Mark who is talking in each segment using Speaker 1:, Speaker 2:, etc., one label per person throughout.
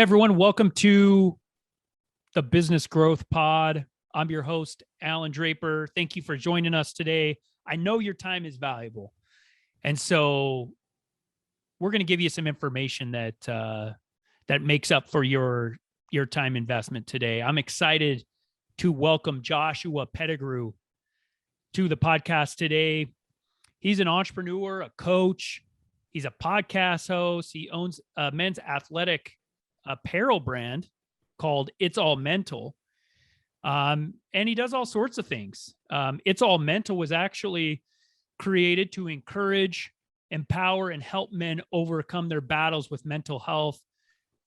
Speaker 1: Everyone, welcome to the Business Growth Pod. I'm your host, Allan Draper. Thank you for joining us today. I know your time is valuable. And so we're going to give you some information that makes up for your time investment today. I'm excited to welcome Joshua Pettigrew to the podcast today. He's an entrepreneur, a coach. He's a podcast host. He owns a men's athletic apparel brand called It's All Mental. And he does all sorts of things. It's All Mental was actually created to encourage, empower, and help men overcome their battles with mental health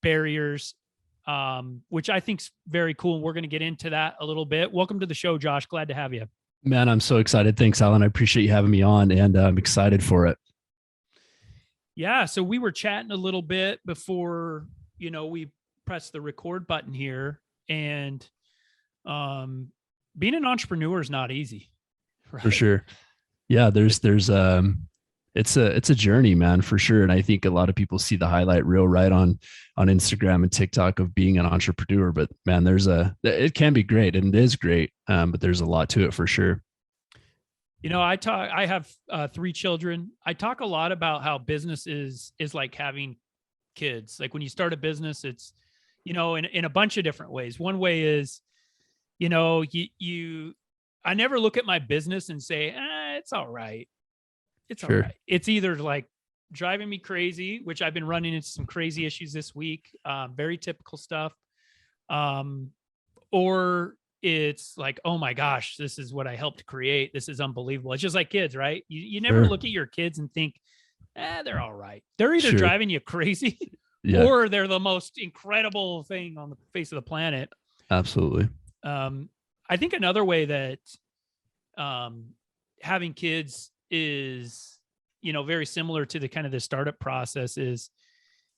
Speaker 1: barriers, which I think is very cool. And we're going to get into that a little bit. Welcome to the show, Josh. Glad to have you.
Speaker 2: Man, I'm so excited. Thanks, Allan. I appreciate you having me on, and I'm excited for it.
Speaker 1: Yeah. So we were chatting a little bit before, we pressed the record button here, and being an entrepreneur is not easy.
Speaker 2: Right? For sure. Yeah. It's a journey, man, for sure. And I think a lot of people see the highlight reel right on Instagram and TikTok of being an entrepreneur, but man, it can be great, and it is great. But there's a lot to it for sure.
Speaker 1: I have 3 children. I talk a lot about how business is like having kids. Like when you start a business, it's, in a bunch of different ways. One way is, I never look at my business and say, it's all right. It's all right. It's either like driving me crazy, which I've been running into some crazy issues this week, very typical stuff. Or it's like, oh my gosh, this is what I helped create. This is unbelievable. It's just like kids, right? You never look at your kids and think, they're all right. They're either driving you crazy or they're the most incredible thing on the face of the planet.
Speaker 2: Absolutely.
Speaker 1: I think another way that having kids is, very similar to the kind of the startup process is,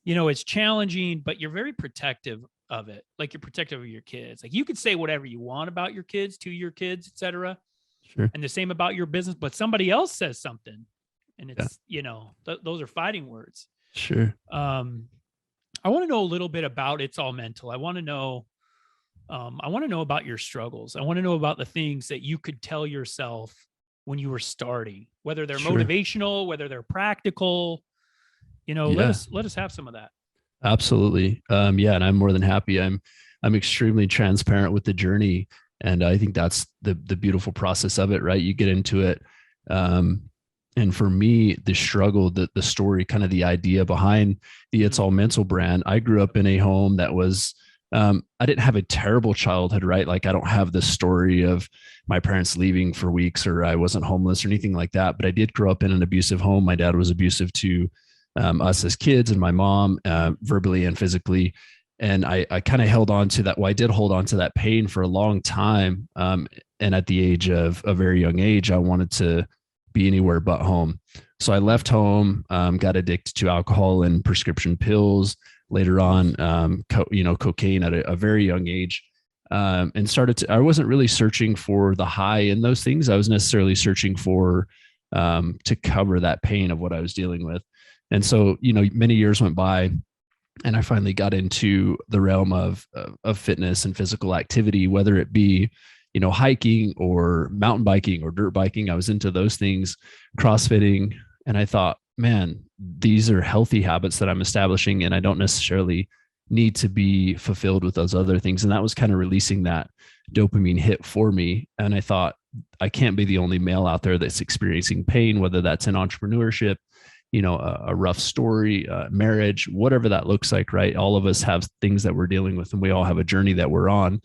Speaker 1: it's challenging, but you're very protective of it. Like you're protective of your kids. Like you could say whatever you want about your kids to your kids, et cetera.
Speaker 2: Sure.
Speaker 1: And the same about your business, but somebody else says something and it's, those are fighting words.
Speaker 2: Sure.
Speaker 1: I want to know a little bit about It's All Mental. I want to know about your struggles. I want to know about the things that you could tell yourself when you were starting, whether they're motivational, whether they're practical, let us have some of that.
Speaker 2: Absolutely. And I'm more than happy. I'm extremely transparent with the journey. And I think that's the beautiful process of it, right? You get into it. And for me, the struggle, the story, kind of the idea behind the It's All Mental brand, I grew up in a home that was, I didn't have a terrible childhood, right? Like I don't have this story of my parents leaving for weeks, or I wasn't homeless or anything like that. But I did grow up in an abusive home. My dad was abusive to us as kids, and my mom, verbally and physically. And I kind of held on to that. Well, I did hold on to that pain for a long time. And at the age of a very young age, I wanted to be anywhere but home. So I left home, got addicted to alcohol and prescription pills. Later on, cocaine at a very young age, and I wasn't really searching for the high in those things. I was necessarily searching for, to cover that pain of what I was dealing with. And so, many years went by, and I finally got into the realm of fitness and physical activity, whether it be, hiking or mountain biking or dirt biking. I was into those things, CrossFitting. And I thought, man, these are healthy habits that I'm establishing, and I don't necessarily need to be fulfilled with those other things. And that was kind of releasing that dopamine hit for me. And I thought, I can't be the only male out there that's experiencing pain, whether that's in entrepreneurship, a rough story, marriage, whatever that looks like, right? All of us have things that we're dealing with, and we all have a journey that we're on.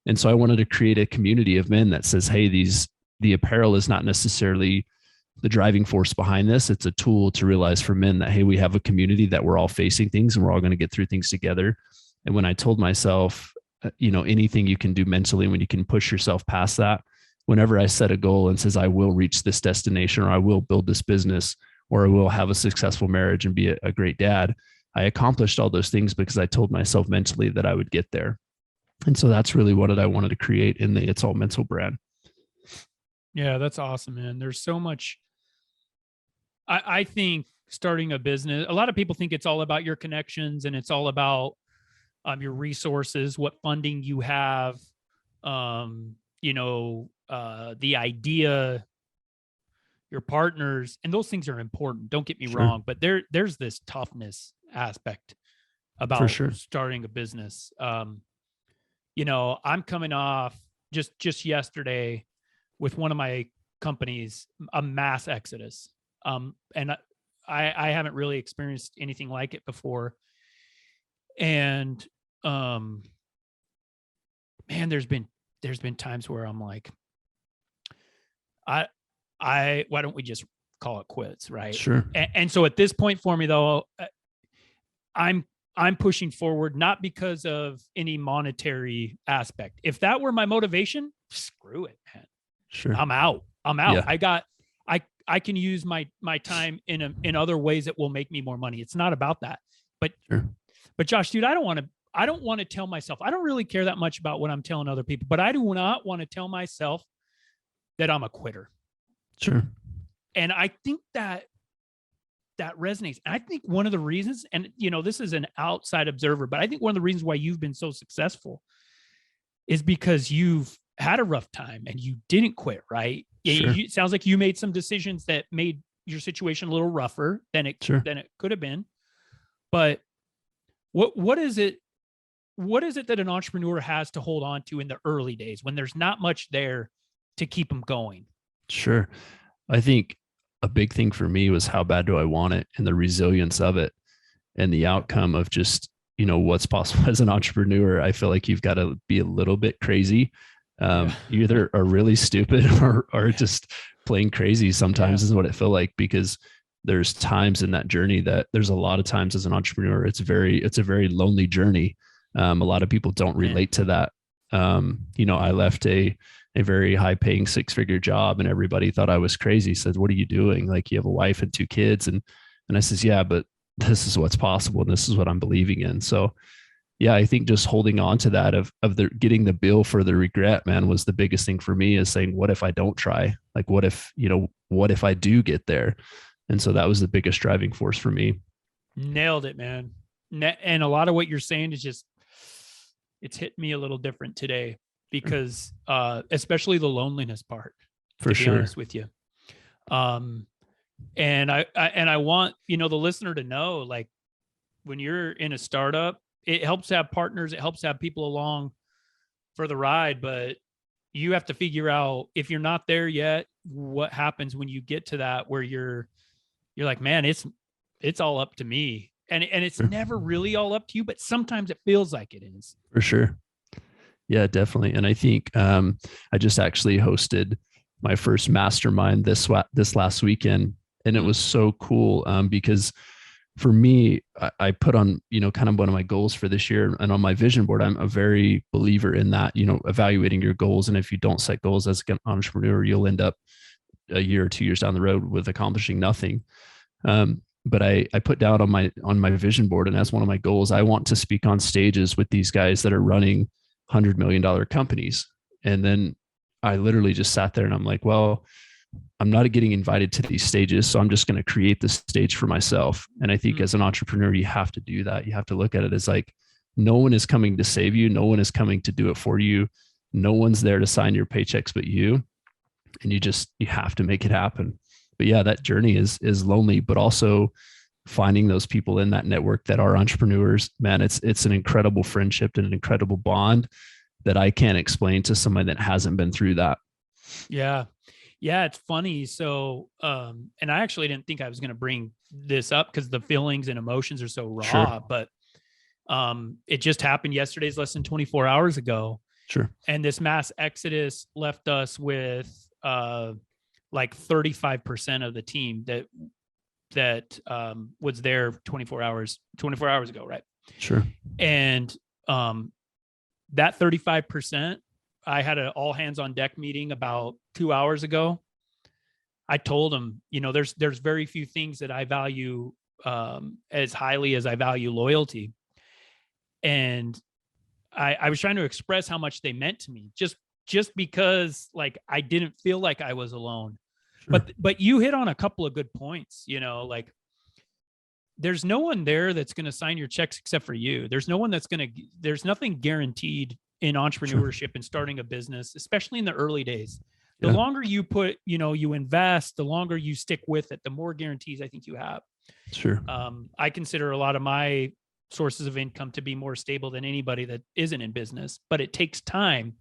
Speaker 2: And so I wanted to create a community of men that says, hey, the apparel is not necessarily the driving force behind this. It's a tool to realize for men that, hey, we have a community that we're all facing things, and we're all going to get through things together. And when I told myself, anything you can do mentally, when you can push yourself past that, whenever I set a goal and says, I will reach this destination, or I will build this business, or I will have a successful marriage and be a great dad, I accomplished all those things because I told myself mentally that I would get there. And so that's really what I wanted to create in the It's All Mental brand.
Speaker 1: Yeah, that's awesome, man. There's so much. I think starting a business, a lot of people think it's all about your connections and it's all about, your resources, what funding you have, the idea, your partners, and those things are important. Don't get me
Speaker 2: Sure.
Speaker 1: wrong, but there's this toughness aspect
Speaker 2: For
Speaker 1: about
Speaker 2: sure.
Speaker 1: starting a business. I'm coming off just yesterday with one of my companies, a mass exodus. And I haven't really experienced anything like it before. And man, there's been times where I'm like, why don't we just call it quits, right?
Speaker 2: Sure.
Speaker 1: And so at this point for me though, I'm pushing forward not because of any monetary aspect. If that were my motivation, screw it, man.
Speaker 2: Sure.
Speaker 1: I'm out.
Speaker 2: Yeah.
Speaker 1: I can use my time in other ways that will make me more money. It's not about that. But
Speaker 2: Sure.
Speaker 1: but Josh, dude, I don't want to tell myself. I don't really care that much about what I'm telling other people, but I do not want to tell myself that I'm a quitter.
Speaker 2: Sure.
Speaker 1: And I think that resonates. And I think one of the reasons, and this is an outside observer, but I think one of the reasons why you've been so successful is because you've had a rough time and you didn't quit, right?
Speaker 2: Sure.
Speaker 1: It sounds like you made some decisions that made your situation a little rougher than it could have been. But what is it that an entrepreneur has to hold on to in the early days when there's not much there to keep them going?
Speaker 2: Sure. I think a big thing for me was how bad do I want it, and the resilience of it, and the outcome of just, what's possible as an entrepreneur. I feel like you've got to be a little bit crazy. You either are really stupid or just plain crazy sometimes is what it felt like, because there's times in that journey that there's a lot of times as an entrepreneur, it's a very lonely journey. A lot of people don't relate to that. I left a very high paying 6-figure job, and everybody thought I was crazy. Said, "What are you doing? Like, you have a wife and 2 kids." And I says, "Yeah, but this is what's possible. And this is what I'm believing in." So yeah, I think just holding on to that of the getting the bill for the regret, man, was the biggest thing for me, is saying, what if I don't try? Like, what if I do get there? And so that was the biggest driving force for me.
Speaker 1: Nailed it, man. And a lot of what you're saying is just, it's hit me a little different today, because especially the loneliness part,
Speaker 2: for
Speaker 1: to
Speaker 2: sure.
Speaker 1: be honest with you. And I want, the listener to know, like, when you're in a startup, it helps to have partners. It helps to have people along for the ride, but you have to figure out, if you're not there yet, what happens when you get to that, where you're like, man, it's all up to me. And it's never really all up to you, but sometimes it feels like it is.
Speaker 2: For sure. Yeah, definitely. And I think I just actually hosted my first mastermind this last weekend, and it was so cool because for me, I put on, kind of one of my goals for this year, and on my vision board, I'm a very believer in that, evaluating your goals. And if you don't set goals as an entrepreneur, you'll end up a year or 2 years down the road with accomplishing nothing. But I put down on my vision board, and as one of my goals, I want to speak on stages with these guys that are running $100 million companies. And then I literally just sat there and I'm like, well, I'm not getting invited to these stages, so I'm just going to create the stage for myself. And I think as an entrepreneur, you have to do that. You have to look at it as like, no one is coming to save you. No one is coming to do it for you. No one's there to sign your paychecks but you. And you have to make it happen. But yeah, that journey is lonely, but also finding those people in that network that are entrepreneurs, man, it's an incredible friendship and an incredible bond that I can't explain to somebody that hasn't been through that.
Speaker 1: Yeah. Yeah, it's funny. So, and I actually didn't think I was going to bring this up because the feelings and emotions are so raw, but it just happened yesterday's less than 24 hours ago.
Speaker 2: Sure.
Speaker 1: And this mass exodus left us with like 35% of the team that was there 24 hours ago, right?
Speaker 2: Sure.
Speaker 1: And that 35%, I had an all hands on deck meeting about 2 hours ago. I told them, there's very few things that I value as highly as I value loyalty. And I was trying to express how much they meant to me, just because, like, I didn't feel like I was alone. Sure. But you hit on a couple of good points, like there's no one there that's going to sign your checks except for you. There's no one there's nothing guaranteed in entrepreneurship and starting a business, especially in the early days. The longer you put, you invest, the longer you stick with it, the more guarantees I think you have.
Speaker 2: Sure.
Speaker 1: I consider a lot of my sources of income to be more stable than anybody that isn't in business, but it takes time.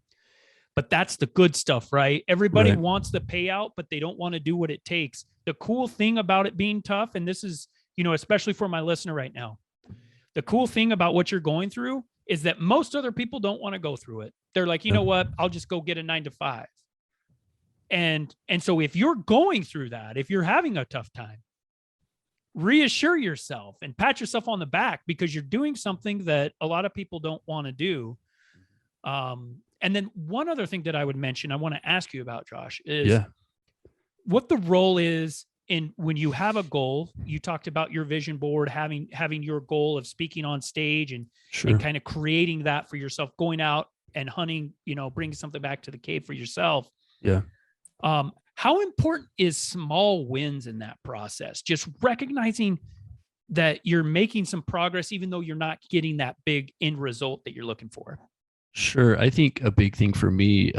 Speaker 1: But that's the good stuff, right? Everybody wants the payout, but they don't want to do what it takes. The cool thing about it being tough, and this is, especially for my listener right now, the cool thing about what you're going through is that most other people don't want to go through it. They're like, you know what? I'll just go get a 9-to-5. And so if you're going through that, if you're having a tough time, reassure yourself and pat yourself on the back, because you're doing something that a lot of people don't want to do. And then one other thing that I would mention, I want to ask you about, Josh, is what the role is in when you have a goal. You talked about your vision board, having your goal of speaking on stage and kind of creating that for yourself, going out and hunting, bringing something back to the cave for yourself.
Speaker 2: Yeah.
Speaker 1: How important is small wins in that process? Just recognizing that you're making some progress, even though you're not getting that big end result that you're looking for.
Speaker 2: Sure. I think a big thing for me,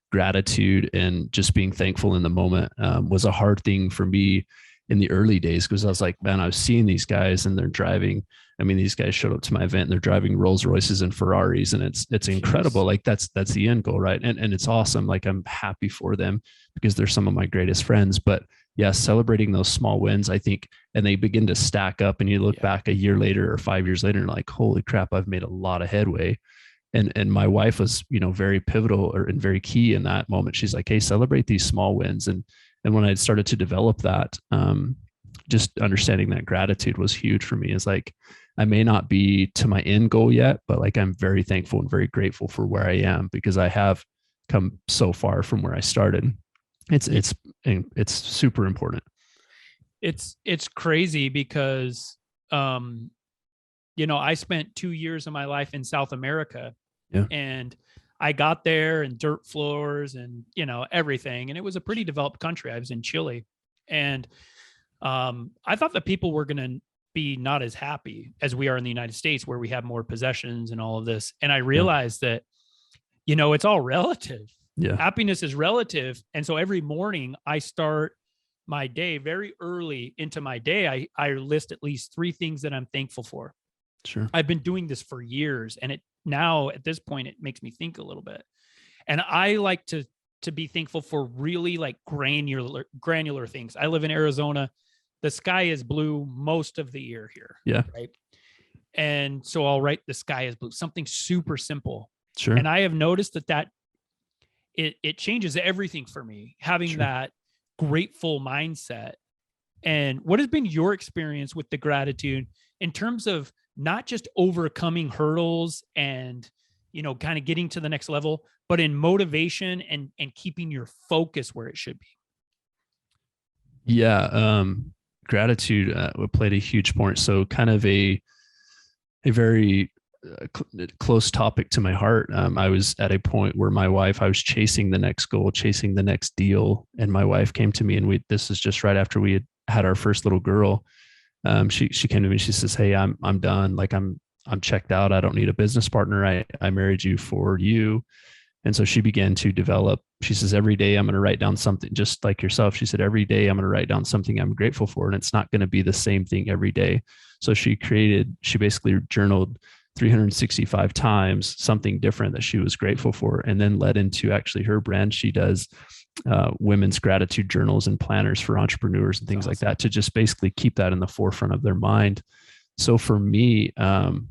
Speaker 2: gratitude and just being thankful in the moment, was a hard thing for me in the early days, because I was like, man, I was seeing these guys and they're driving. I mean, these guys showed up to my event and they're driving Rolls Royces and Ferraris, and it's incredible. Like that's the end goal, right? And it's awesome. Like I'm happy for them because they're some of my greatest friends. But yeah, celebrating those small wins, I think, and they begin to stack up, and you look back a year later or 5 years later and like, holy crap, I've made a lot of headway. And my wife was, very pivotal and very key in that moment. She's like, hey, celebrate these small wins. And when I started to develop that, just understanding that gratitude was huge for me. Is like, I may not be to my end goal yet, but like, I'm very thankful and very grateful for where I am, because I have come so far from where I started. It's super important.
Speaker 1: It's crazy because, I spent 2 years of my life in South America, and I got there and dirt floors and, everything. And it was a pretty developed country. I was in Chile, and I thought that people were going to be not as happy as we are in the United States, where we have more possessions and all of this. And I realized that, it's all relative. Happiness is relative. And so every morning I start my day very early into my day. I list at least 3 things that I'm thankful for.
Speaker 2: Sure.
Speaker 1: I've been doing this for years, and now at this point, it makes me think a little bit. And I like to be thankful for really like granular things. I live in Arizona. The sky is blue most of the year here.
Speaker 2: Yeah.
Speaker 1: Right. And so I'll write the sky is blue, something super simple.
Speaker 2: Sure.
Speaker 1: And I have noticed that it changes everything for me, having that grateful mindset. And what has been your experience with the gratitude in terms of not just overcoming hurdles and, kind of getting to the next level, but in motivation and keeping your focus where it should be?
Speaker 2: Yeah. Gratitude played a huge part. So kind of a very close topic to my heart. I was at a point where I was chasing the next goal, chasing the next deal. And my wife came to me, and this is just right after we had our first little girl. She came to me, she says, hey, I'm done. Like I'm checked out. I don't need a business partner. I married you for you. And so she began to develop. She says, every day I'm going to write down something, just like yourself. She said, every day I'm going to write down something I'm grateful for. And it's not going to be the same thing every day. So she basically journaled 365 times something different that she was grateful for, and then led into actually her brand. She does women's gratitude journals and planners for entrepreneurs and things like that, to just basically keep that in the forefront of their mind. So for me, man,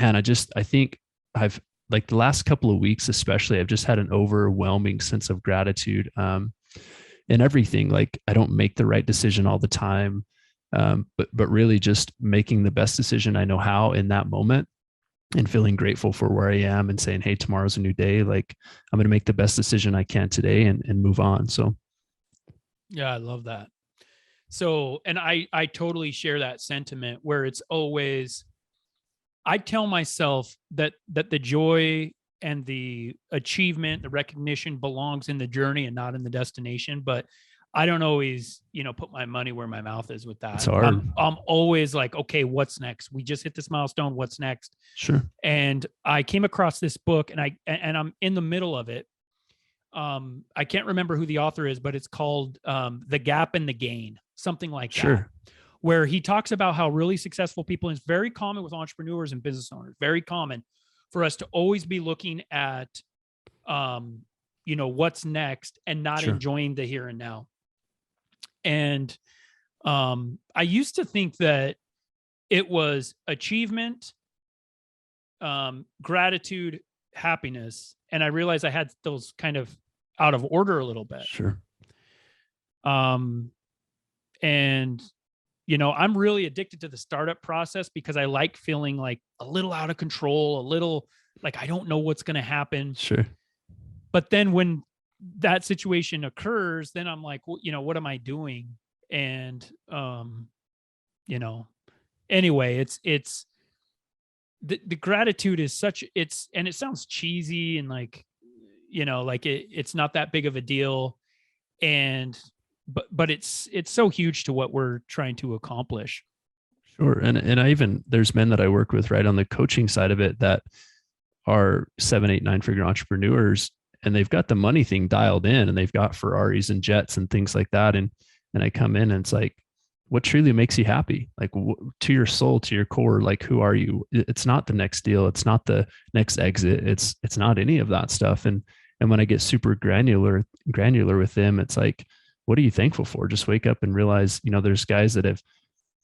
Speaker 2: I think I've, like the last couple of weeks, especially, I've just had an overwhelming sense of gratitude in everything. Like I don't make the right decision all the time, but really just making the best decision I know how in that moment, and feeling grateful for where I am, and saying, hey, tomorrow's a new day. Like I'm going to make the best decision I can today and move on. So.
Speaker 1: Yeah, I love that. So, and I totally share that sentiment, where it's always, I tell myself that the joy and the achievement, the recognition belongs in the journey and not in the destination. But I don't always, put my money where my mouth is with
Speaker 2: It's
Speaker 1: that.
Speaker 2: hard.
Speaker 1: I'm always like, okay, what's next? We just hit this milestone. What's next?
Speaker 2: Sure.
Speaker 1: And I came across this book, and I'm in the middle of it. I can't remember who the author is, but it's called The Gap and the Gain, something like that, where he talks about how really successful people, and it's very common with entrepreneurs and business owners, very common for us to always be looking at, what's next and not enjoying the here and now. And I used to think that it was achievement, gratitude, happiness. And I realized I had those kind of out of order a little bit.
Speaker 2: Sure.
Speaker 1: And, I'm really addicted to the startup process because I like feeling like a little out of control, a little like I don't know what's going to happen.
Speaker 2: Sure. But
Speaker 1: then when that situation occurs, then I'm like, well, what am I doing? And, anyway, it's the gratitude is and it sounds cheesy and like, it's not that big of a deal. But it's so huge to what we're trying to accomplish.
Speaker 2: Sure. And I even, there's men that I work with right on the coaching side of it that are 7, 8, 9-figure entrepreneurs, and they've got the money thing dialed in, and they've got Ferraris and jets and things like that. And I come in and it's like, what truly makes you happy? Like to your soul, to your core, like, who are you? It's not the next deal. It's not the next exit. It's not any of that stuff. And when I get super granular with them, it's like, what are you thankful for? Just wake up and realize, there's guys that have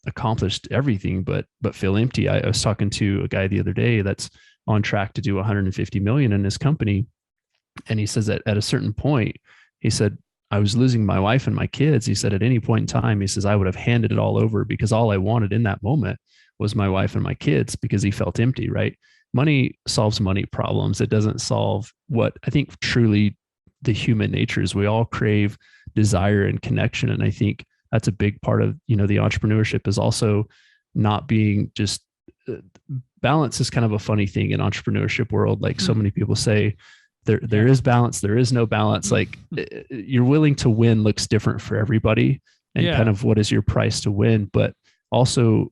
Speaker 2: accomplished everything, but feel empty. I was talking to a guy the other day that's on track to do 150 million in his company. And he says that at a certain point, he said, I was losing my wife and my kids. He said, at any point in time, he says, I would have handed it all over because all I wanted in that moment was my wife and my kids, because he felt empty, right? Money solves money problems. It doesn't solve what I think truly the human nature is. We all crave desire and connection. And I think that's a big part of, the entrepreneurship is also not being just balance is kind of a funny thing in entrepreneurship world. Like so many people say, there is balance, there is no balance. Like you're willing to win looks different for everybody, and kind of what is your price to win. But also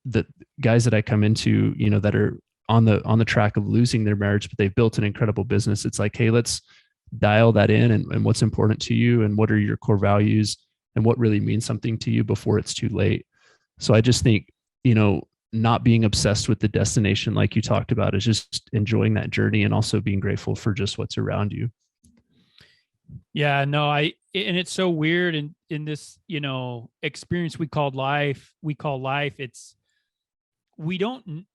Speaker 2: the guys that I come into, that are on the track of losing their marriage, but they've built an incredible business. It's like, hey, let's dial that in and what's important to you and what are your core values and what really means something to you before it's too late. So I just think, not being obsessed with the destination, like you talked about, is just enjoying that journey and also being grateful for just what's around you.
Speaker 1: Yeah, no, and it's so weird in this, experience we call life. It's, we don't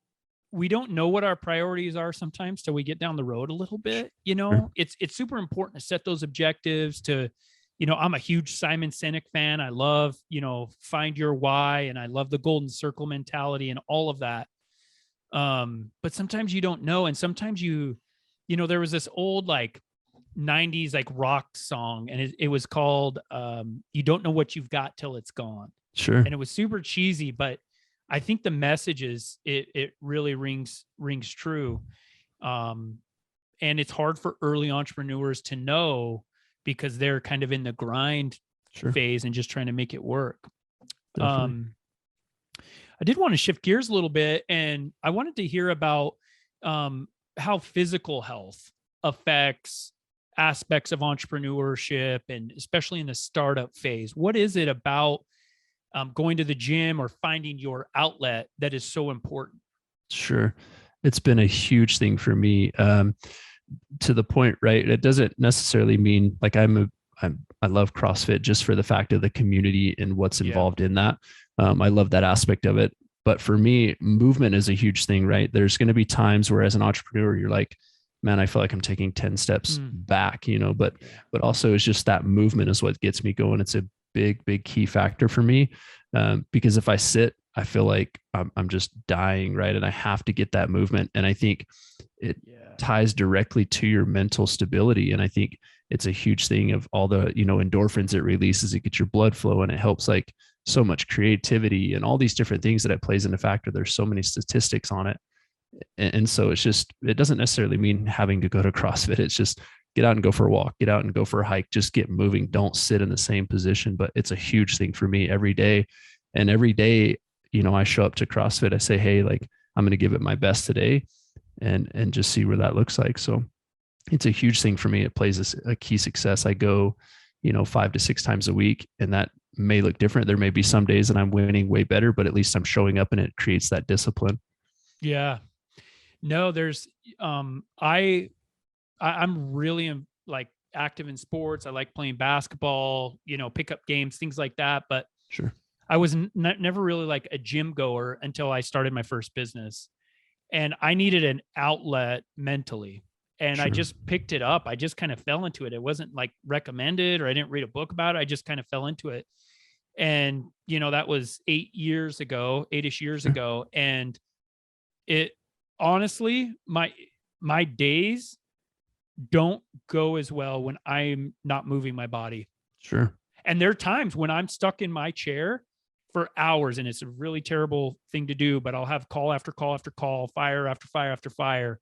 Speaker 1: know what our priorities are sometimes till we get down the road a little bit.
Speaker 2: Sure.
Speaker 1: It's super important to set those objectives to, I'm a huge Simon Sinek fan. I love, find your why, and I love the golden circle mentality and all of that. But sometimes you don't know. And sometimes there was this old like 90s like rock song, and it was called You Don't Know What You've Got Till It's Gone.
Speaker 2: Sure.
Speaker 1: And it was super cheesy, but I think the message is it really rings true. And it's hard for early entrepreneurs to know, because they're kind of in the grind phase and just trying to make it work. I did want to shift gears a little bit, and I wanted to hear about how physical health affects aspects of entrepreneurship, and especially in the startup phase. What is it about going to the gym or finding your outlet that is so important?
Speaker 2: Sure. It's been a huge thing for me. To the point, right? It doesn't necessarily mean like I love CrossFit just for the fact of the community and what's involved in that. I love that aspect of it. But for me, movement is a huge thing, right? There's going to be times where as an entrepreneur, you're like, man, I feel like I'm taking 10 steps back, but also it's just that movement is what gets me going. It's a big key factor for me. Because if I sit, I feel like I'm just dying, right? And I have to get that movement. And I think it ties directly to your mental stability. And I think it's a huge thing of all the, endorphins it releases. It gets your blood flow, and it helps like so much creativity and all these different things that it plays into factor. There's so many statistics on it. And so it's just, it doesn't necessarily mean having to go to CrossFit. It's just get out and go for a walk, get out and go for a hike, just get moving. Don't sit in the same position. But it's a huge thing for me every day. And every day, I show up to CrossFit. I say, hey, like, I'm going to give it my best today and just see where that looks like. So it's a huge thing for me. It plays a key success. I go, 5 to 6 times a week, and that may look different. There may be some days that I'm winning way better, but at least I'm showing up and it creates that discipline.
Speaker 1: Yeah. No, there's, I'm really like active in sports. I like playing basketball, pickup games, things like that. But
Speaker 2: sure,
Speaker 1: I was never really like a gym goer until I started my first business, and I needed an outlet mentally. And
Speaker 2: sure.
Speaker 1: I just picked it up. I just kind of fell into it. It wasn't like recommended, or I didn't read a book about it. I just kind of fell into it. And, that was 8-ish years ago. And it honestly, my days don't go as well when I'm not moving my body.
Speaker 2: Sure.
Speaker 1: And there are times when I'm stuck in my chair for hours, and it's a really terrible thing to do, but I'll have call after call after call, fire after fire after fire.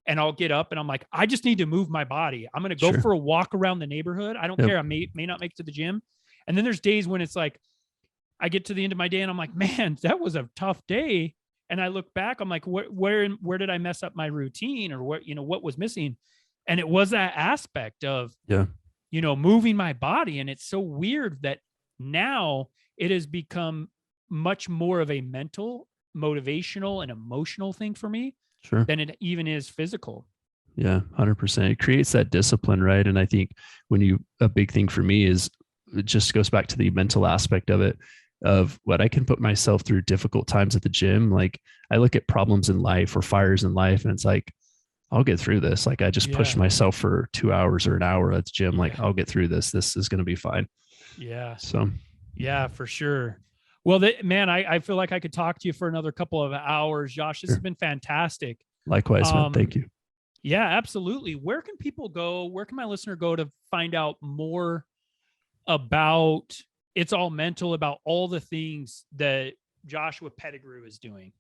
Speaker 1: And I'll get up and I'm like, I just need to move my body. I'm going to go for a walk around the neighborhood. I don't care. I may not make it to the gym. And then there's days when it's like, I get to the end of my day and I'm like, man, that was a tough day. And I look back, I'm like, where did I mess up my routine, or what was missing? And it was that aspect of, moving my body. And it's so weird that now it has become much more of a mental, motivational, and emotional thing for me than it even is physical.
Speaker 2: Yeah, 100%. It creates that discipline, right? And I think a big thing for me is, it just goes back to the mental aspect of it, of what I can put myself through difficult times at the gym. Like, I look at problems in life or fires in life, and it's like, I'll get through this. Like, I just pushed myself for 2 hours or an hour at the gym. Like, I'll get through this. This is going to be fine.
Speaker 1: Yeah.
Speaker 2: So,
Speaker 1: yeah, for sure. Well, man, I feel like I could talk to you for another couple of hours, Josh. This has been fantastic.
Speaker 2: Likewise, man. Thank you.
Speaker 1: Yeah, absolutely. Where can people go? Where can my listener go to find out more about It's All Mental, about all the things that Joshua Pettigrew is doing?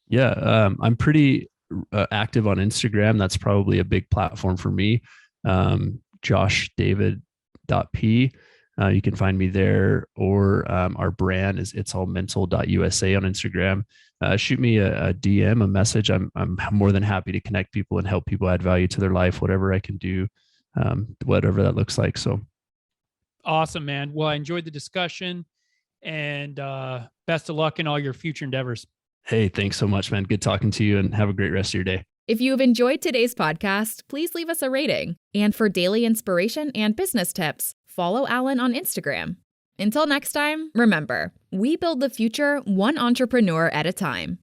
Speaker 2: Yeah, I'm pretty active on Instagram. That's probably a big platform for me. joshdavid.p. You can find me there, or our brand is itsallmental.usa on Instagram. Shoot me a DM, a message. I'm more than happy to connect people and help people add value to their life, whatever I can do, whatever that looks like. So
Speaker 1: awesome, man. Well, I enjoyed the discussion, and best of luck in all your future endeavors.
Speaker 2: Hey, thanks so much, man. Good talking to you, and have a great rest of your day.
Speaker 3: If you've enjoyed today's podcast, please leave us a rating. And for daily inspiration and business tips, follow Allan on Instagram. Until next time, remember, we build the future one entrepreneur at a time.